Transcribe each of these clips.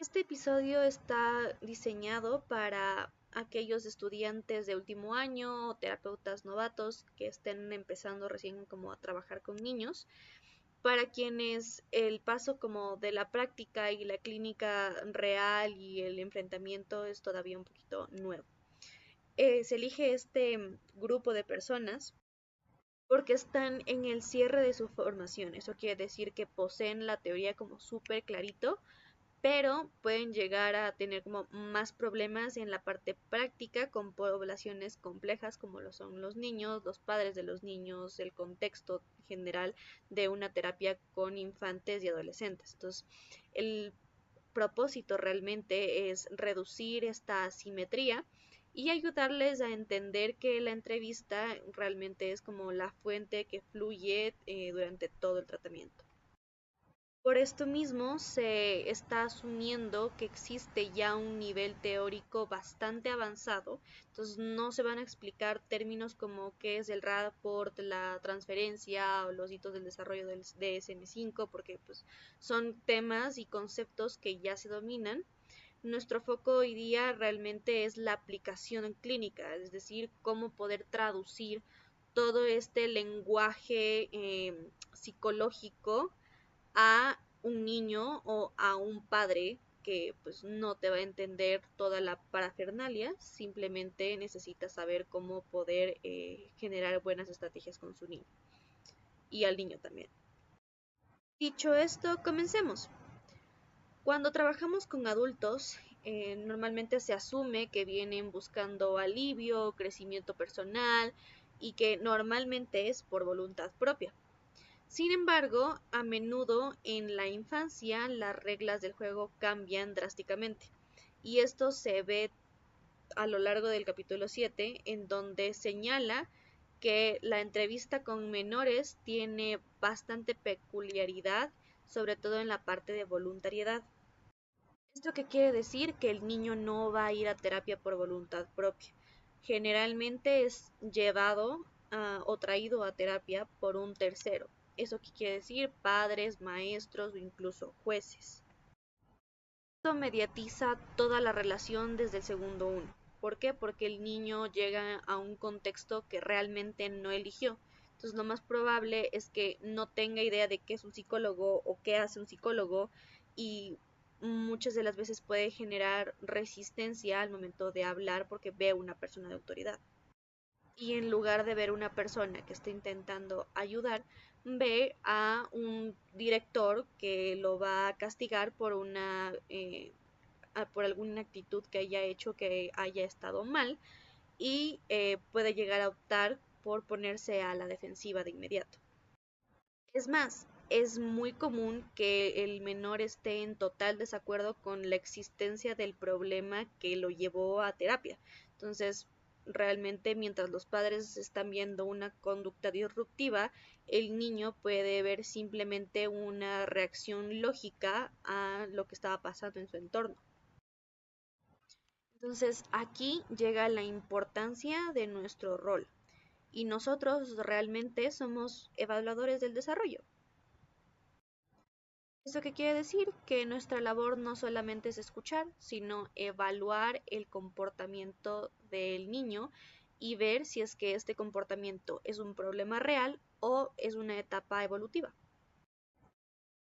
Este episodio está diseñado para aquellos estudiantes de último año o terapeutas novatos que estén empezando recién como a trabajar con niños, para quienes el paso como de la práctica y la clínica real y el enfrentamiento es todavía un poquito nuevo. Se elige este grupo de personas porque están en el cierre de su formación. Eso quiere decir que poseen la teoría como súper clarito, pero pueden llegar a tener como más problemas en la parte práctica con poblaciones complejas como lo son los niños, los padres de los niños, el contexto general de una terapia con infantes y adolescentes. Entonces, el propósito realmente es reducir esta asimetría y ayudarles a entender que la entrevista realmente es como la fuente que fluye durante todo el tratamiento. Por esto mismo se está asumiendo que existe ya un nivel teórico bastante avanzado, entonces no se van a explicar términos como qué es el rapport, la transferencia o los hitos del desarrollo del DSM-5, porque pues son temas y conceptos que ya se dominan. Nuestro foco hoy día realmente es la aplicación clínica, es decir, cómo poder traducir todo este lenguaje psicológico a un niño o a un padre que pues no te va a entender toda la parafernalia, simplemente necesita saber cómo poder generar buenas estrategias con su niño y al niño también. Dicho esto, comencemos. Cuando trabajamos con adultos, normalmente se asume que vienen buscando alivio, crecimiento personal y que normalmente es por voluntad propia. Sin embargo, a menudo en la infancia las reglas del juego cambian drásticamente, y esto se ve a lo largo del capítulo 7, en donde señala que la entrevista con menores tiene bastante peculiaridad, sobre todo en la parte de voluntariedad. ¿Esto qué quiere decir? Que el niño no va a ir a terapia por voluntad propia. Generalmente es llevado o traído a terapia por un tercero. ¿Eso qué quiere decir? Padres, maestros o incluso jueces. Esto mediatiza toda la relación desde el segundo uno. ¿Por qué? Porque el niño llega a un contexto que realmente no eligió. Entonces lo más probable es que no tenga idea de qué es un psicólogo o qué hace un psicólogo, y muchas de las veces puede generar resistencia al momento de hablar porque ve una persona de autoridad. Y en lugar de ver una persona que está intentando ayudar, ve a un director que lo va a castigar por por alguna actitud que haya hecho que haya estado mal, y puede llegar a optar por ponerse a la defensiva de inmediato. Es más, es muy común que el menor esté en total desacuerdo con la existencia del problema que lo llevó a terapia. Entonces, realmente mientras los padres están viendo una conducta disruptiva, el niño puede ver simplemente una reacción lógica a lo que estaba pasando en su entorno. Entonces, aquí llega la importancia de nuestro rol, y nosotros realmente somos evaluadores del desarrollo. ¿Eso qué quiere decir? Que nuestra labor no solamente es escuchar, sino evaluar el comportamiento del niño y ver si es que este comportamiento es un problema real o es una etapa evolutiva.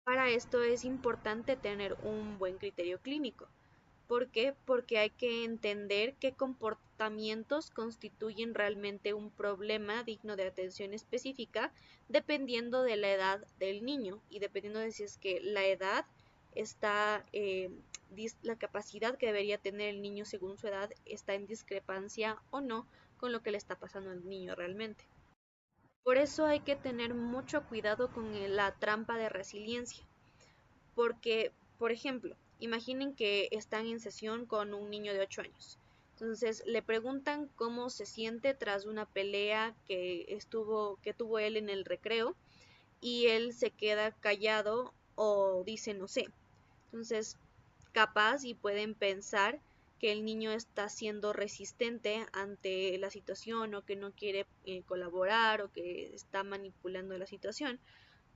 Para esto es importante tener un buen criterio clínico. ¿Por qué? Porque hay que entender qué comportamientos constituyen realmente un problema digno de atención específica, dependiendo de la edad del niño y dependiendo de si es que la edad está, la capacidad que debería tener el niño según su edad está en discrepancia o no con lo que le está pasando al niño realmente. Por eso hay que tener mucho cuidado con la trampa de resiliencia. Porque, por ejemplo, imaginen que están en sesión con un niño de 8 años. Entonces le preguntan cómo se siente tras una pelea que tuvo él en el recreo, y él se queda callado o dice no sé. Entonces, capaz y pueden pensar que el niño está siendo resistente ante la situación, o que no quiere colaborar, o que está manipulando la situación,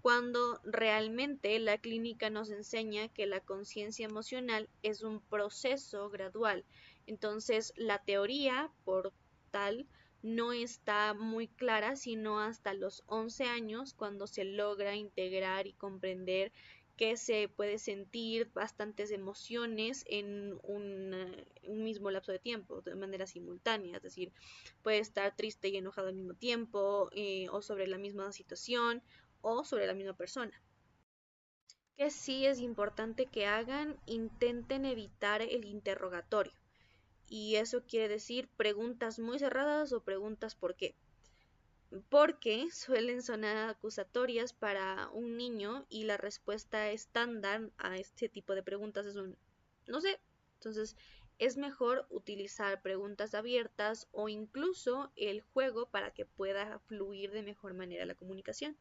cuando realmente la clínica nos enseña que la conciencia emocional es un proceso gradual. Entonces, la teoría, por tal, no está muy clara, sino hasta los 11 años, cuando se logra integrar y comprender que se puede sentir bastantes emociones en un mismo lapso de tiempo, de manera simultánea, es decir, puede estar triste y enojado al mismo tiempo, o sobre la misma situación, o sobre la misma persona. Que sí es importante que hagan, intenten evitar el interrogatorio. Y eso quiere decir preguntas muy cerradas o preguntas ¿por qué? Porque suelen sonar acusatorias para un niño y la respuesta estándar a este tipo de preguntas es un no sé. Entonces es mejor utilizar preguntas abiertas o incluso el juego para que pueda fluir de mejor manera la comunicación.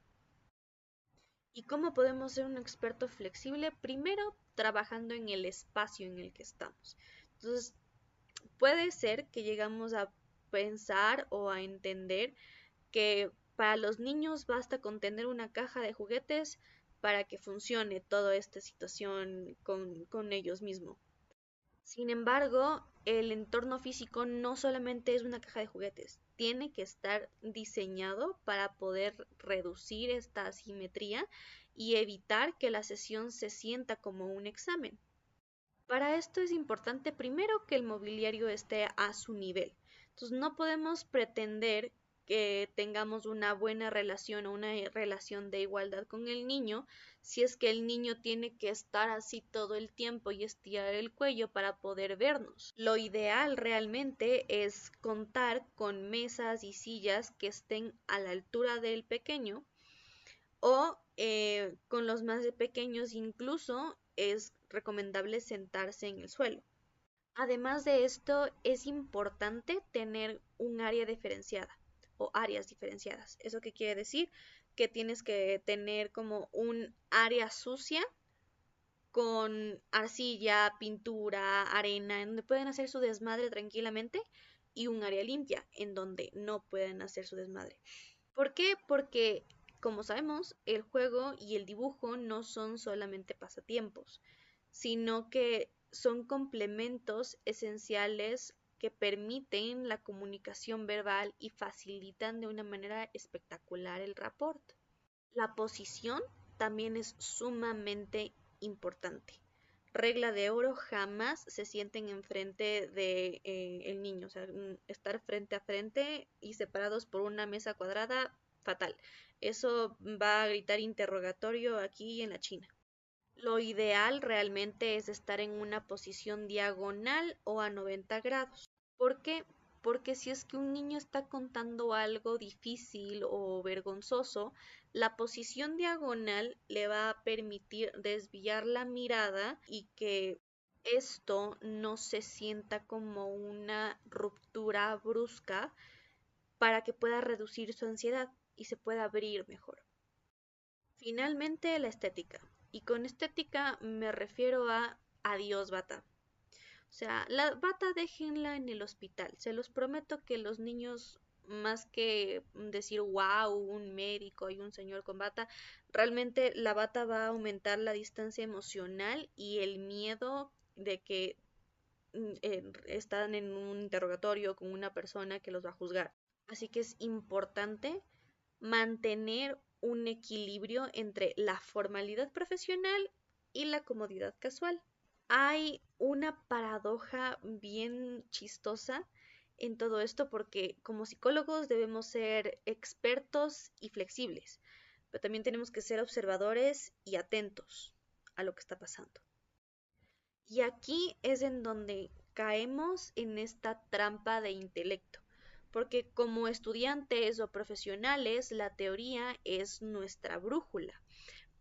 ¿Y cómo podemos ser un experto flexible? Primero, trabajando en el espacio en el que estamos. Entonces, puede ser que llegamos a pensar o a entender que para los niños basta con tener una caja de juguetes para que funcione toda esta situación con ellos mismos. Sin embargo, el entorno físico no solamente es una caja de juguetes, tiene que estar diseñado para poder reducir esta asimetría y evitar que la sesión se sienta como un examen. Para esto es importante primero que el mobiliario esté a su nivel. Entonces no podemos pretender que tengamos una buena relación o una relación de igualdad con el niño si es que el niño tiene que estar así todo el tiempo y estirar el cuello para poder vernos. Lo ideal realmente es contar con mesas y sillas que estén a la altura del pequeño o con los más pequeños incluso es recomendable sentarse en el suelo. Además de esto, es importante tener un área diferenciada o áreas diferenciadas. ¿Eso qué quiere decir? Que tienes que tener como un área sucia con arcilla, pintura, arena, en donde pueden hacer su desmadre tranquilamente, y un área limpia en donde no pueden hacer su desmadre. ¿Por qué? Porque, como sabemos, el juego y el dibujo no son solamente pasatiempos, sino que son complementos esenciales que permiten la comunicación verbal y facilitan de una manera espectacular el rapport. La posición también es sumamente importante. Regla de oro, jamás se sienten enfrente de el niño, o sea, estar frente a frente y separados por una mesa cuadrada, fatal. Eso va a gritar interrogatorio aquí en la China. Lo ideal realmente es estar en una posición diagonal o a 90 grados. ¿Por qué? Porque si es que un niño está contando algo difícil o vergonzoso, la posición diagonal le va a permitir desviar la mirada y que esto no se sienta como una ruptura brusca para que pueda reducir su ansiedad y se pueda abrir mejor. Finalmente, la estética. Y con estética me refiero a adiós bata. O sea, la bata déjenla en el hospital. Se los prometo que los niños, más que decir wow, un médico y un señor con bata, realmente la bata va a aumentar la distancia emocional y el miedo de que están en un interrogatorio con una persona que los va a juzgar. Así que es importante mantener un equilibrio entre la formalidad profesional y la comodidad casual. Hay una paradoja bien chistosa en todo esto porque como psicólogos debemos ser expertos y flexibles, pero también tenemos que ser observadores y atentos a lo que está pasando. Y aquí es en donde caemos en esta trampa de intelecto, porque como estudiantes o profesionales la teoría es nuestra brújula,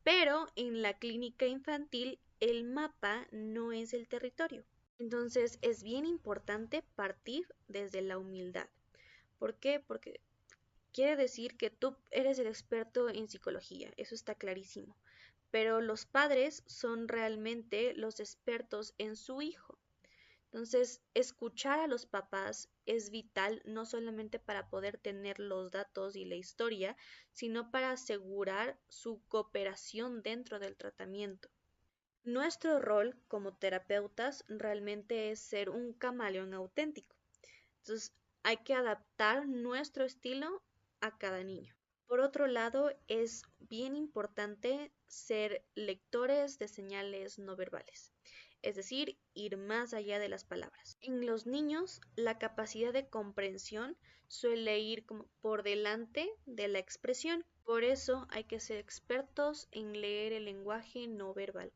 pero en la clínica infantil el mapa no es el territorio. Entonces es bien importante partir desde la humildad. ¿Por qué? Porque quiere decir que tú eres el experto en psicología, eso está clarísimo, pero los padres son realmente los expertos en su hijo. Entonces, escuchar a los papás es vital no solamente para poder tener los datos y la historia, sino para asegurar su cooperación dentro del tratamiento. Nuestro rol como terapeutas realmente es ser un camaleón auténtico. Entonces, hay que adaptar nuestro estilo a cada niño. Por otro lado, es bien importante ser lectores de señales no verbales, es decir, ir más allá de las palabras. En los niños, la capacidad de comprensión suele ir como por delante de la expresión. Por eso hay que ser expertos en leer el lenguaje no verbal.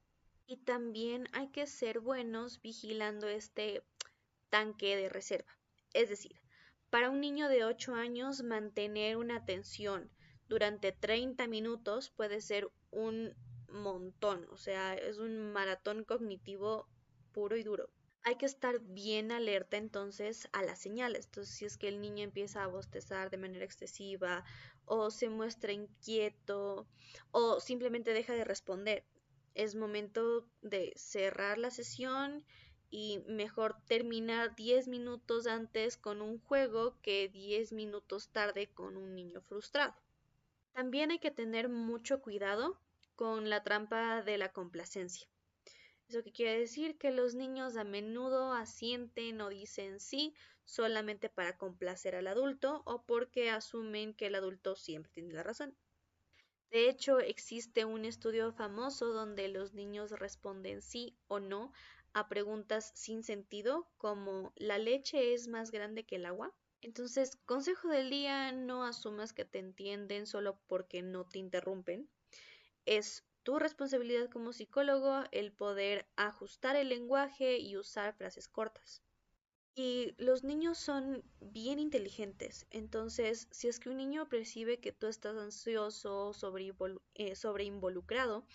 Y también hay que ser buenos vigilando este tanque de reserva. Es decir, para un niño de 8 años mantener una atención durante 30 minutos puede ser un montón, o sea, es un maratón cognitivo puro y duro. Hay que estar bien alerta entonces a las señales. Entonces, si es que el niño empieza a bostezar de manera excesiva o se muestra inquieto o simplemente deja de responder, es momento de cerrar la sesión y mejor terminar 10 minutos antes con un juego que 10 minutos tarde con un niño frustrado. También hay que tener mucho cuidado con la trampa de la complacencia. Eso que quiere decir que los niños a menudo asienten o dicen sí solamente para complacer al adulto o porque asumen que el adulto siempre tiene la razón. De hecho, existe un estudio famoso donde los niños responden sí o no a preguntas sin sentido, como ¿la leche es más grande que el agua? Entonces, consejo del día, no asumas que te entienden solo porque no te interrumpen. Es tu responsabilidad como psicólogo el poder ajustar el lenguaje y usar frases cortas. Y los niños son bien inteligentes, entonces si es que un niño percibe que tú estás ansioso, sobreinvolucrado,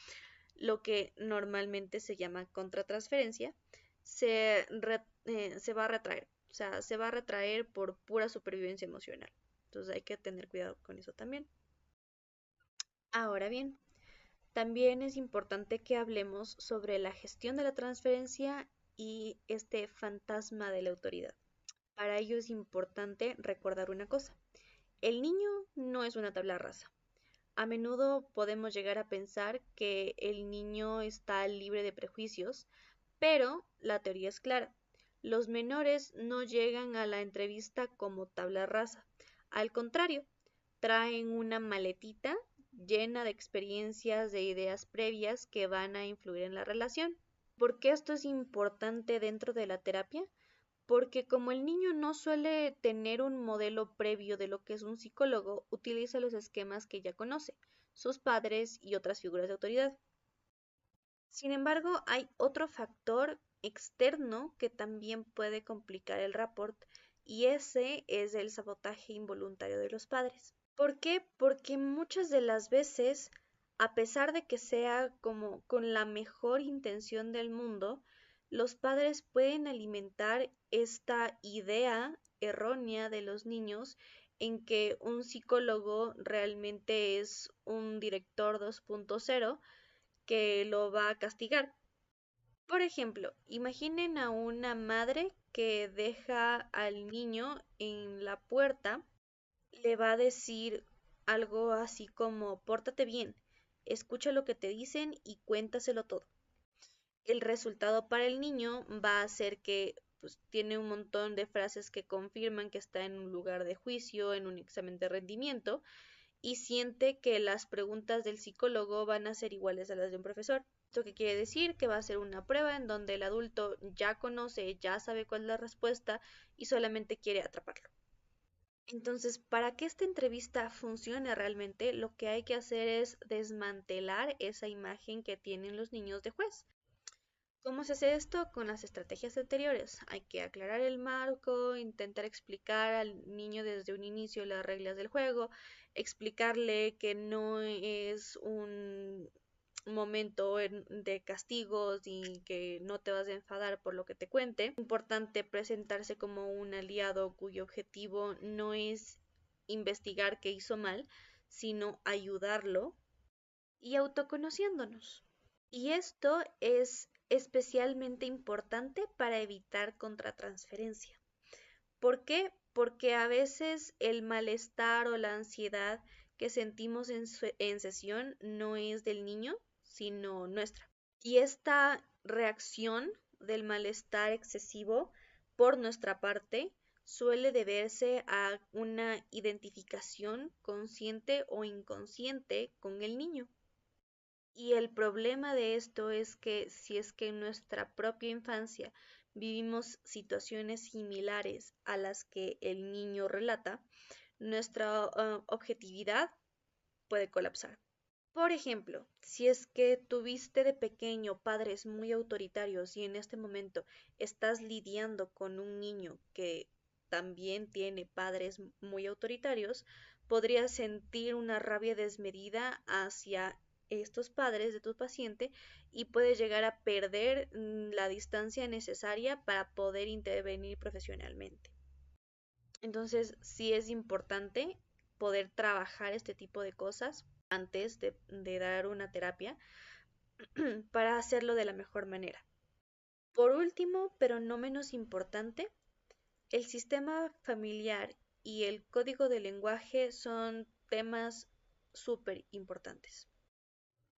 lo que normalmente se llama contratransferencia, se va a retraer, o sea, se va a retraer por pura supervivencia emocional. Entonces hay que tener cuidado con eso también. Ahora bien, también es importante que hablemos sobre la gestión de la transferencia y este fantasma de la autoridad. Para ello es importante recordar una cosa. El niño no es una tabla rasa. A menudo podemos llegar a pensar que el niño está libre de prejuicios, pero la teoría es clara. Los menores no llegan a la entrevista como tabla rasa. Al contrario, traen una maletita llena de experiencias, de ideas previas que van a influir en la relación. ¿Por qué esto es importante dentro de la terapia? Porque como el niño no suele tener un modelo previo de lo que es un psicólogo, utiliza los esquemas que ya conoce, sus padres y otras figuras de autoridad. Sin embargo, hay otro factor externo que también puede complicar el rapport y ese es el sabotaje involuntario de los padres. ¿Por qué? Porque muchas de las veces, a pesar de que sea como con la mejor intención del mundo, los padres pueden alimentar esta idea errónea de los niños en que un psicólogo realmente es un director 2.0 que lo va a castigar. Por ejemplo, imaginen a una madre que deja al niño en la puerta, le va a decir algo así como pórtate bien, escucha lo que te dicen y cuéntaselo todo. El resultado para el niño va a ser que pues, tiene un montón de frases que confirman que está en un lugar de juicio, en un examen de rendimiento, y siente que las preguntas del psicólogo van a ser iguales a las de un profesor. ¿Esto qué quiere decir? Que va a ser una prueba en donde el adulto ya conoce, ya sabe cuál es la respuesta y solamente quiere atraparlo. Entonces, para que esta entrevista funcione realmente, lo que hay que hacer es desmantelar esa imagen que tienen los niños de juez. ¿Cómo se hace esto? Con las estrategias anteriores. Hay que aclarar el marco, intentar explicar al niño desde un inicio las reglas del juego, explicarle que no es un momento de castigos y que no te vas a enfadar por lo que te cuente. Es importante presentarse como un aliado cuyo objetivo no es investigar qué hizo mal, sino ayudarlo y autoconociéndonos. Y esto es especialmente importante para evitar contratransferencia. ¿Por qué? Porque a veces el malestar o la ansiedad que sentimos en sesión no es del niño, sino nuestra. Y esta reacción del malestar excesivo por nuestra parte suele deberse a una identificación consciente o inconsciente con el niño. Y el problema de esto es que si es que en nuestra propia infancia vivimos situaciones similares a las que el niño relata, nuestra objetividad puede colapsar. Por ejemplo, si es que tuviste de pequeño padres muy autoritarios y en este momento estás lidiando con un niño que también tiene padres muy autoritarios, podrías sentir una rabia desmedida hacia estos padres de tu paciente y puedes llegar a perder la distancia necesaria para poder intervenir profesionalmente. Entonces, sí es importante poder trabajar este tipo de cosas antes de dar una terapia para hacerlo de la mejor manera. Por último, pero no menos importante, el sistema familiar y el código de lenguaje son temas súper importantes.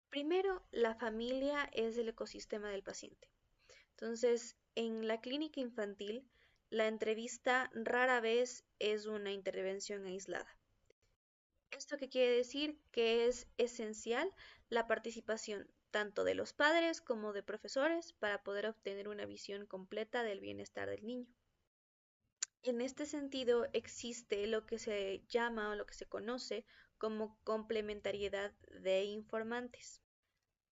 Primero, la familia es el ecosistema del paciente. Entonces, en la clínica infantil, la entrevista rara vez es una intervención aislada. ¿Esto qué quiere decir? Que es esencial la participación tanto de los padres como de profesores para poder obtener una visión completa del bienestar del niño. En este sentido, existe lo que se llama o lo que se conoce como complementariedad de informantes.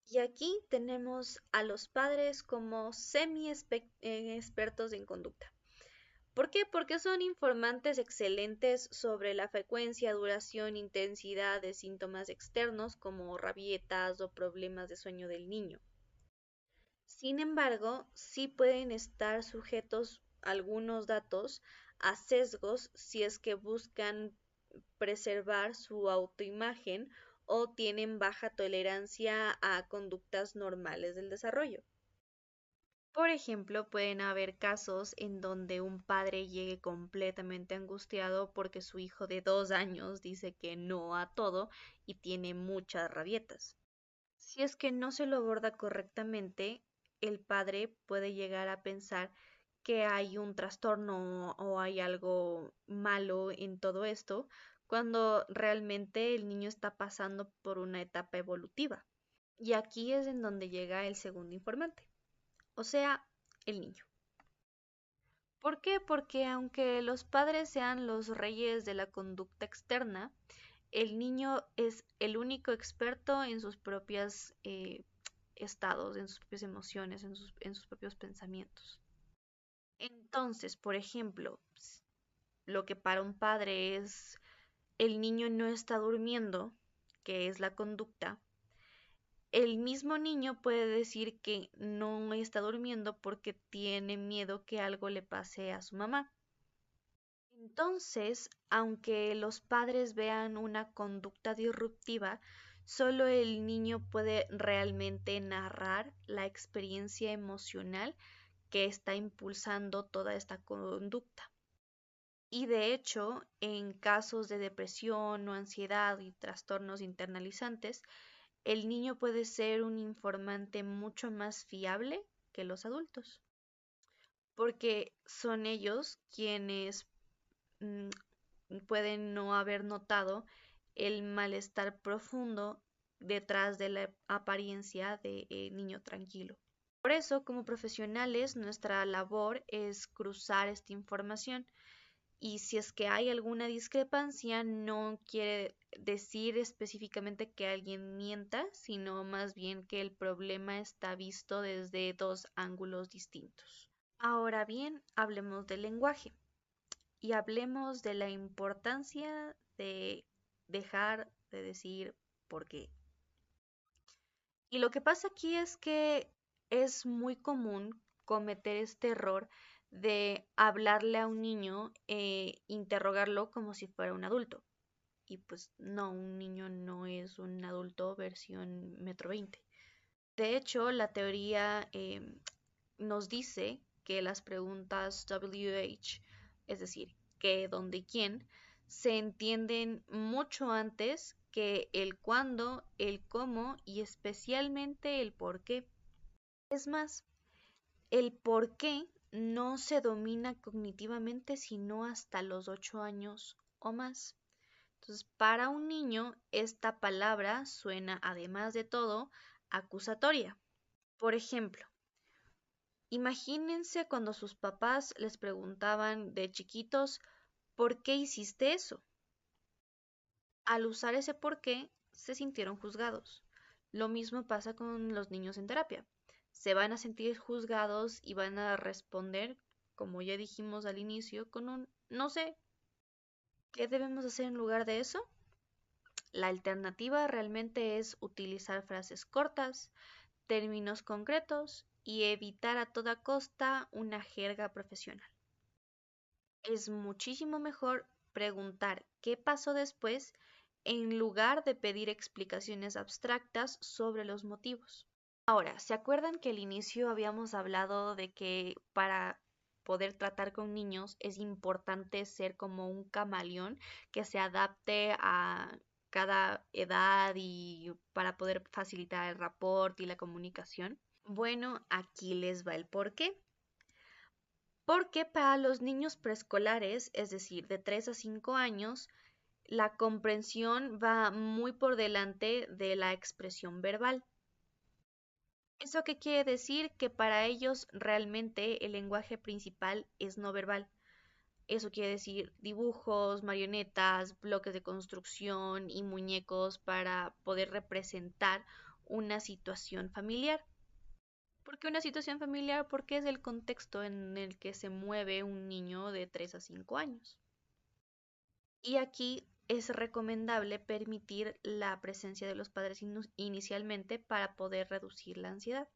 Y aquí tenemos a los padres como semi-expertos en conducta. ¿Por qué? Porque son informantes excelentes sobre la frecuencia, duración, intensidad de síntomas externos como rabietas o problemas de sueño del niño. Sin embargo, sí pueden estar sujetos algunos datos a sesgos si es que buscan preservar su autoimagen o tienen baja tolerancia a conductas normales del desarrollo. Por ejemplo, pueden haber casos en donde un padre llegue completamente angustiado porque su hijo de 2 años dice que no a todo y tiene muchas rabietas. Si es que no se lo aborda correctamente, el padre puede llegar a pensar que hay un trastorno o hay algo malo en todo esto, cuando realmente el niño está pasando por una etapa evolutiva. Y aquí es en donde llega el segundo informante, o sea, el niño. ¿Por qué? Porque aunque los padres sean los reyes de la conducta externa, el niño es el único experto en sus propios estados, en sus propias emociones, en sus propios pensamientos. Entonces, por ejemplo, lo que para un padre es el niño no está durmiendo, que es la conducta, el mismo niño puede decir que no está durmiendo porque tiene miedo que algo le pase a su mamá. Entonces, aunque los padres vean una conducta disruptiva, solo el niño puede realmente narrar la experiencia emocional que está impulsando toda esta conducta. Y de hecho, en casos de depresión o ansiedad y trastornos internalizantes, el niño puede ser un informante mucho más fiable que los adultos, porque son ellos quienes mm, pueden no haber notado el malestar profundo detrás de la apariencia de niño tranquilo. Por eso, como profesionales, nuestra labor es cruzar esta información y si es que hay alguna discrepancia, no quiere decir específicamente que alguien mienta, sino más bien que el problema está visto desde dos ángulos distintos. Ahora bien, hablemos del lenguaje y hablemos de la importancia de dejar de decir por qué. Y lo que pasa aquí es que es muy común cometer este error de hablarle a un niño e interrogarlo como si fuera un adulto. Y pues no, un niño no es un adulto versión metro 20. De hecho, la teoría nos dice que las preguntas WH, es decir, qué, dónde y quién, se entienden mucho antes que el cuándo, el cómo y especialmente el por qué. Es más, el por qué no se domina cognitivamente sino hasta los 8 años o más. Entonces, para un niño, esta palabra suena, además de todo, acusatoria. Por ejemplo, imagínense cuando sus papás les preguntaban de chiquitos, ¿por qué hiciste eso? Al usar ese por qué, se sintieron juzgados. Lo mismo pasa con los niños en terapia. Se van a sentir juzgados y van a responder, como ya dijimos al inicio, con un no sé. ¿Qué debemos hacer en lugar de eso? La alternativa realmente es utilizar frases cortas, términos concretos y evitar a toda costa una jerga profesional. Es muchísimo mejor preguntar qué pasó después en lugar de pedir explicaciones abstractas sobre los motivos. Ahora, ¿se acuerdan que al inicio habíamos hablado de que para poder tratar con niños es importante ser como un camaleón que se adapte a cada edad y para poder facilitar el rapport y la comunicación? Bueno, aquí les va el porqué. Porque para los niños preescolares, es decir, de 3 a 5 años, la comprensión va muy por delante de la expresión verbal. ¿Eso qué quiere decir? Que para ellos realmente el lenguaje principal es no verbal. Eso quiere decir dibujos, marionetas, bloques de construcción y muñecos para poder representar una situación familiar. ¿Por qué una situación familiar? Porque es el contexto en el que se mueve un niño de 3 a 5 años. Y aquí es recomendable permitir la presencia de los padres inicialmente para poder reducir la ansiedad.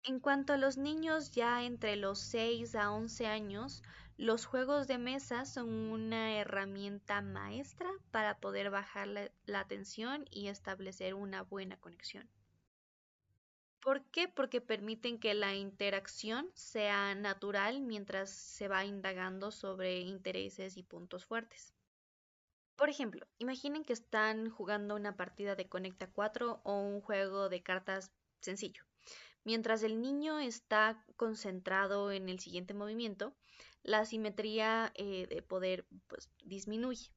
En cuanto a los niños ya entre los 6 a 11 años, los juegos de mesa son una herramienta maestra para poder bajar la tensión y establecer una buena conexión. ¿Por qué? Porque permiten que la interacción sea natural mientras se va indagando sobre intereses y puntos fuertes. Por ejemplo, imaginen que están jugando una partida de Conecta 4 o un juego de cartas sencillo. Mientras el niño está concentrado en el siguiente movimiento, la simetría de poder pues, disminuye.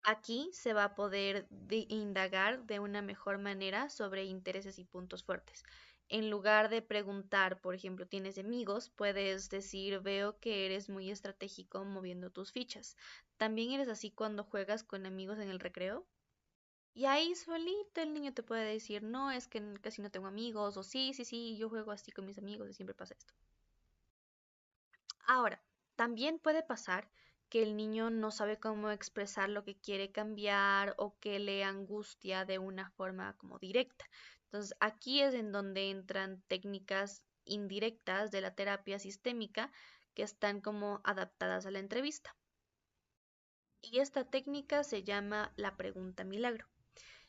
Aquí se va a poder indagar de una mejor manera sobre intereses y puntos fuertes. En lugar de preguntar, por ejemplo, ¿tienes amigos? Puedes decir, veo que eres muy estratégico moviendo tus fichas. ¿También eres así cuando juegas con amigos en el recreo? Y ahí solito el niño te puede decir, no, es que casi no tengo amigos, o sí, sí, sí, yo juego así con mis amigos y siempre pasa esto. Ahora, también puede pasar que el niño no sabe cómo expresar lo que quiere cambiar o que le angustia de una forma como directa. Entonces, aquí es en donde entran técnicas indirectas de la terapia sistémica que están como adaptadas a la entrevista. Y esta técnica se llama la pregunta milagro.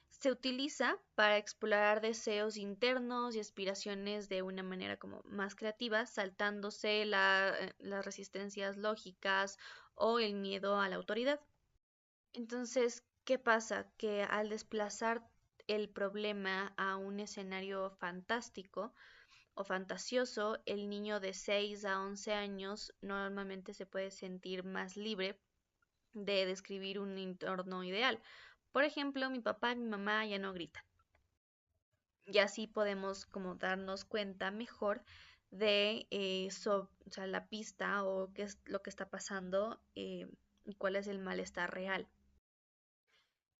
Se utiliza para explorar deseos internos y aspiraciones de una manera como más creativa, saltándose las resistencias lógicas o el miedo a la autoridad. Entonces, ¿qué pasa? Que al desplazar el problema a un escenario fantástico o fantasioso, el niño de 6 a 11 años normalmente se puede sentir más libre de describir un entorno ideal. Por ejemplo, mi papá y mi mamá ya no gritan. Y así podemos como darnos cuenta mejor de o sea, la pista o qué es lo que está pasando y cuál es el malestar real.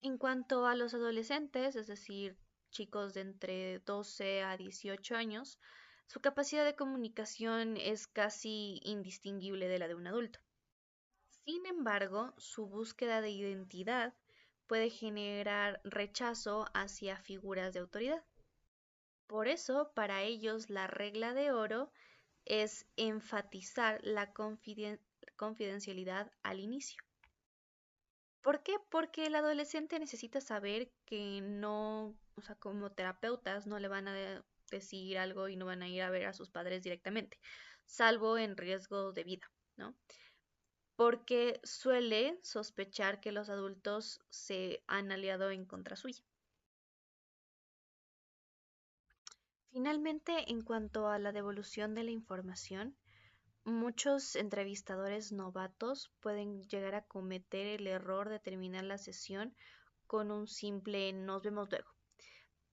En cuanto a los adolescentes, es decir, chicos de entre 12 a 18 años, su capacidad de comunicación es casi indistinguible de la de un adulto. Sin embargo, su búsqueda de identidad puede generar rechazo hacia figuras de autoridad. Por eso, para ellos, la regla de oro es enfatizar la confidencialidad al inicio. ¿Por qué? Porque el adolescente necesita saber que no o sea, como terapeutas no le van a decir algo y no van a ir a ver a sus padres directamente, salvo en riesgo de vida, ¿no? Porque suele sospechar que los adultos se han aliado en contra suya. Finalmente, en cuanto a la devolución de la información, muchos entrevistadores novatos pueden llegar a cometer el error de terminar la sesión con un simple nos vemos luego.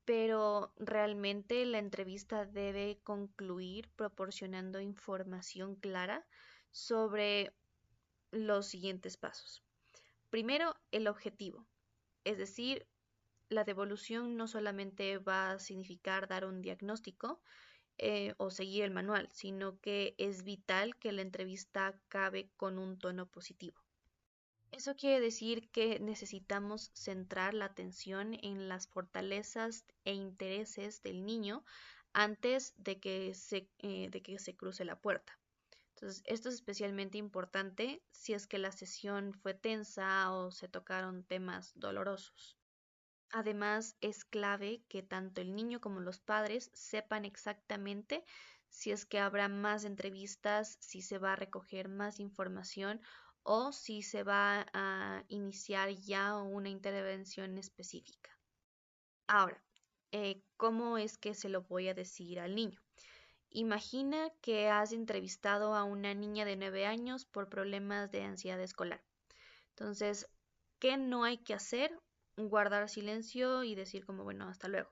Pero realmente la entrevista debe concluir proporcionando información clara sobre los siguientes pasos. Primero, el objetivo, es decir, la devolución no solamente va a significar dar un diagnóstico o seguir el manual, sino que es vital que la entrevista acabe con un tono positivo. Eso quiere decir que necesitamos centrar la atención en las fortalezas e intereses del niño antes de que se cruce la puerta. Entonces, esto es especialmente importante si es que la sesión fue tensa o se tocaron temas dolorosos. Además, es clave que tanto el niño como los padres sepan exactamente si es que habrá más entrevistas, si se va a recoger más información o si se va a iniciar ya una intervención específica. Ahora, ¿cómo es que se lo voy a decir al niño? Imagina que has entrevistado a una niña de 9 años por problemas de ansiedad escolar. Entonces, ¿qué no hay que hacer? Guardar silencio y decir como, bueno, hasta luego.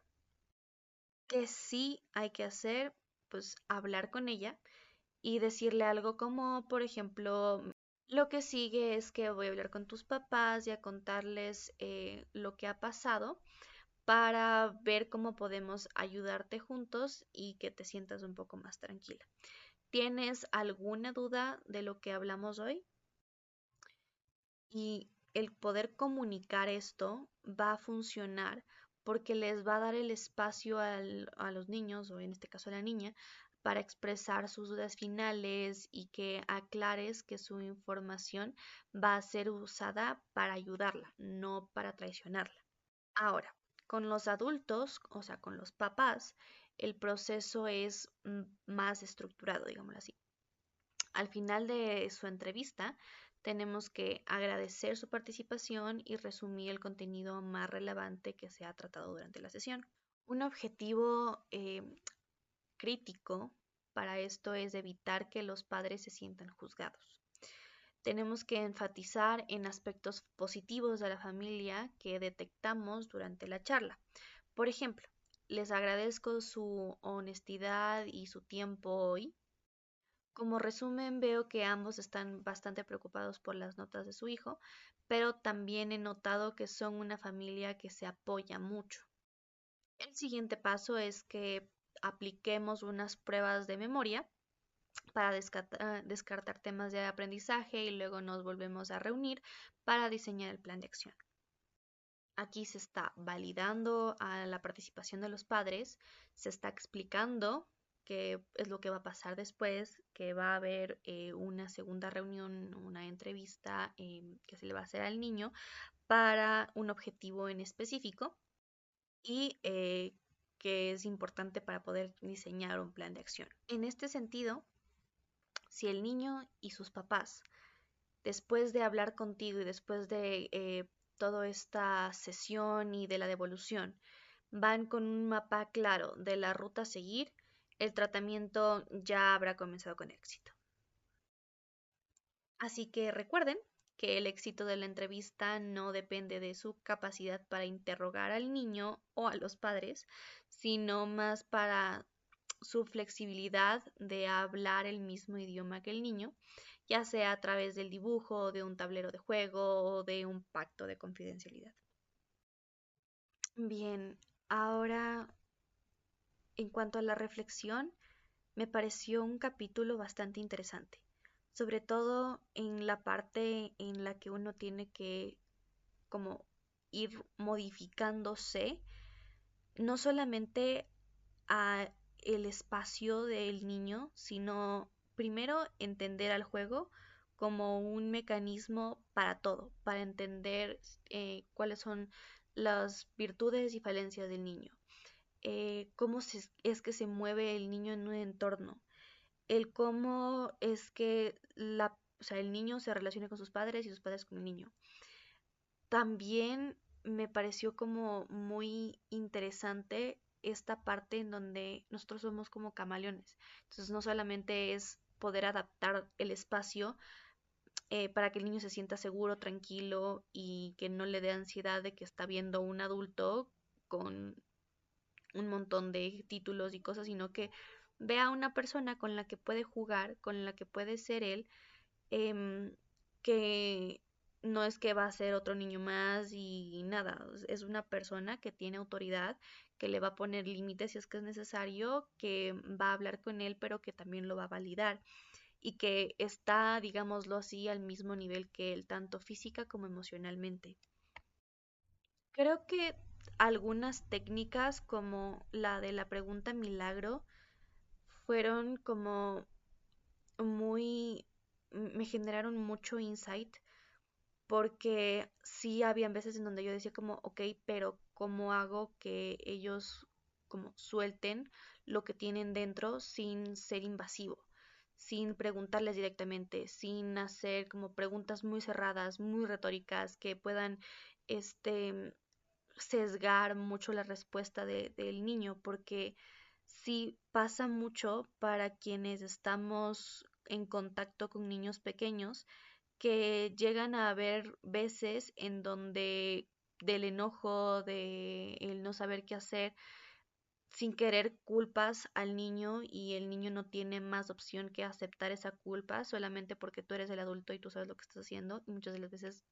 ¿Qué sí hay que hacer? Pues hablar con ella y decirle algo como, por ejemplo, lo que sigue es que voy a hablar con tus papás y a contarles lo que ha pasado para ver cómo podemos ayudarte juntos y que te sientas un poco más tranquila. ¿Tienes alguna duda de lo que hablamos hoy? Y el poder comunicar esto va a funcionar porque les va a dar el espacio a los niños, o en este caso a la niña, para expresar sus dudas finales y que aclares que su información va a ser usada para ayudarla, no para traicionarla. Ahora, con los adultos, o sea, con los papás, el proceso es más estructurado, digámoslo así. Al final de su entrevista, tenemos que agradecer su participación y resumir el contenido más relevante que se ha tratado durante la sesión. Un objetivo crítico para esto es evitar que los padres se sientan juzgados. Tenemos que enfatizar en aspectos positivos de la familia que detectamos durante la charla. Por ejemplo, les agradezco su honestidad y su tiempo hoy. Como resumen, veo que ambos están bastante preocupados por las notas de su hijo, pero también he notado que son una familia que se apoya mucho. El siguiente paso es que apliquemos unas pruebas de memoria para descartar temas de aprendizaje y luego nos volvemos a reunir para diseñar el plan de acción. Aquí se está validando a la participación de los padres, se está explicando qué es lo que va a pasar después, que va a haber una segunda reunión, una entrevista que se le va a hacer al niño para un objetivo en específico y que es importante para poder diseñar un plan de acción. En este sentido, si el niño y sus papás, después de hablar contigo y después de toda esta sesión y de la devolución, van con un mapa claro de la ruta a seguir, el tratamiento ya habrá comenzado con éxito. Así que recuerden que el éxito de la entrevista no depende de su capacidad para interrogar al niño o a los padres, sino más para su flexibilidad de hablar el mismo idioma que el niño, ya sea a través del dibujo, de un tablero de juego o de un pacto de confidencialidad. Bien, ahora en cuanto a la reflexión, me pareció un capítulo bastante interesante, sobre todo en la parte en la que uno tiene que como ir modificándose, no solamente a el espacio del niño, sino primero entender al juego como un mecanismo para todo, para entender cuáles son las virtudes y falencias del niño, es que se mueve el niño en un entorno, el cómo es que o sea, el niño se relaciona con sus padres y sus padres con el niño. También me pareció como muy interesante esta parte en donde nosotros somos como camaleones. Entonces no solamente es poder adaptar el espacio para que el niño se sienta seguro, tranquilo y que no le dé ansiedad de que está viendo un adulto con un montón de títulos y cosas, sino que vea a una persona con la que puede jugar, con la que puede ser él, em, que no es que va a ser otro niño más y nada, es una persona que tiene autoridad, que le va a poner límites si es que es necesario, que va a hablar con él, pero que también lo va a validar y que está, digámoslo así, al mismo nivel que él, tanto física como emocionalmente. Creo que algunas técnicas como la de la pregunta milagro fueron como muy, me generaron mucho insight porque sí habían veces en donde yo decía como, ok, pero ¿cómo hago que ellos como suelten lo que tienen dentro sin ser invasivo? Sin preguntarles directamente, sin hacer como preguntas muy cerradas, muy retóricas, que puedan este sesgar mucho la respuesta del niño, porque sí pasa mucho para quienes estamos en contacto con niños pequeños, que llegan a haber veces en donde del enojo, de el no saber qué hacer, sin querer culpas al niño y el niño no tiene más opción que aceptar esa culpa solamente porque tú eres el adulto y tú sabes lo que estás haciendo y muchas de las veces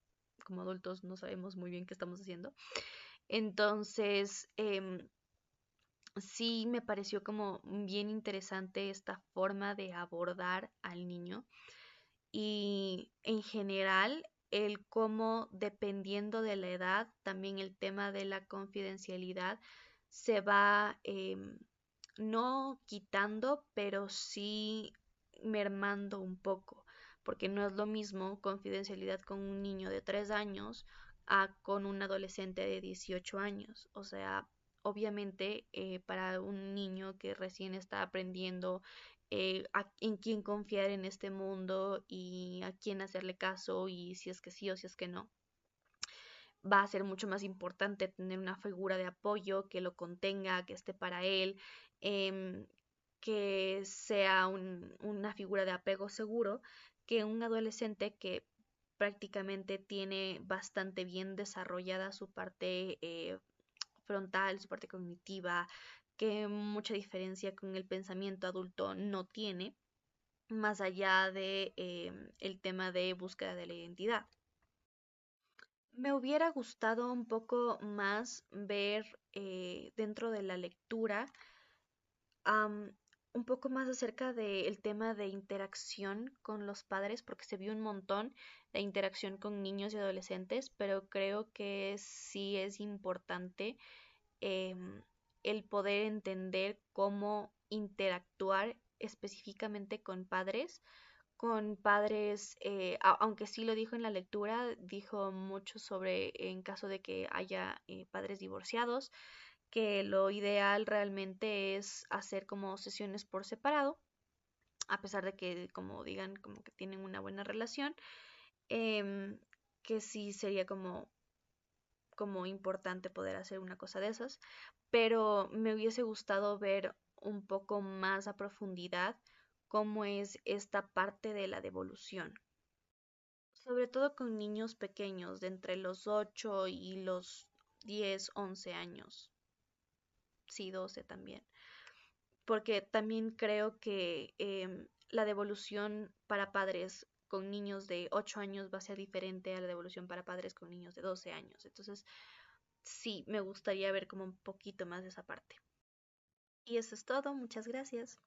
como adultos no sabemos muy bien qué estamos haciendo. Entonces, sí me pareció como bien interesante esta forma de abordar al niño y en general el cómo dependiendo de la edad, también el tema de la confidencialidad se va no quitando, pero sí mermando un poco, porque no es lo mismo confidencialidad con un niño de 3 años a con un adolescente de 18 años. O sea, obviamente para un niño que recién está aprendiendo en quién confiar en este mundo y a quién hacerle caso y si es que sí o si es que no, va a ser mucho más importante tener una figura de apoyo que lo contenga, que esté para él, em, que sea una figura de apego seguro, que un adolescente que prácticamente tiene bastante bien desarrollada su parte frontal, su parte cognitiva, que mucha diferencia con el pensamiento adulto no tiene, más allá de el tema de búsqueda de la identidad. Me hubiera gustado un poco más ver dentro de la lectura am, un poco más acerca del tema de interacción con los padres, porque se vio un montón de interacción con niños y adolescentes, pero creo que sí es importante em, el poder entender cómo interactuar específicamente con padres, aunque sí lo dijo en la lectura, dijo mucho sobre en caso de que haya padres divorciados, que lo ideal realmente es hacer como sesiones por separado, a pesar de que como digan como que tienen una buena relación, em, que sí sería como importante poder hacer una cosa de esas, pero me hubiese gustado ver un poco más a profundidad cómo es esta parte de la devolución, sobre todo con niños pequeños de entre los 8 y los 10 11 años, sí, 12 también, porque también creo que la devolución para padres con niños de 8 años va a ser diferente a la devolución para padres con niños de 12 años. Entonces, sí, me gustaría ver como un poquito más de esa parte. Y eso es todo, muchas gracias.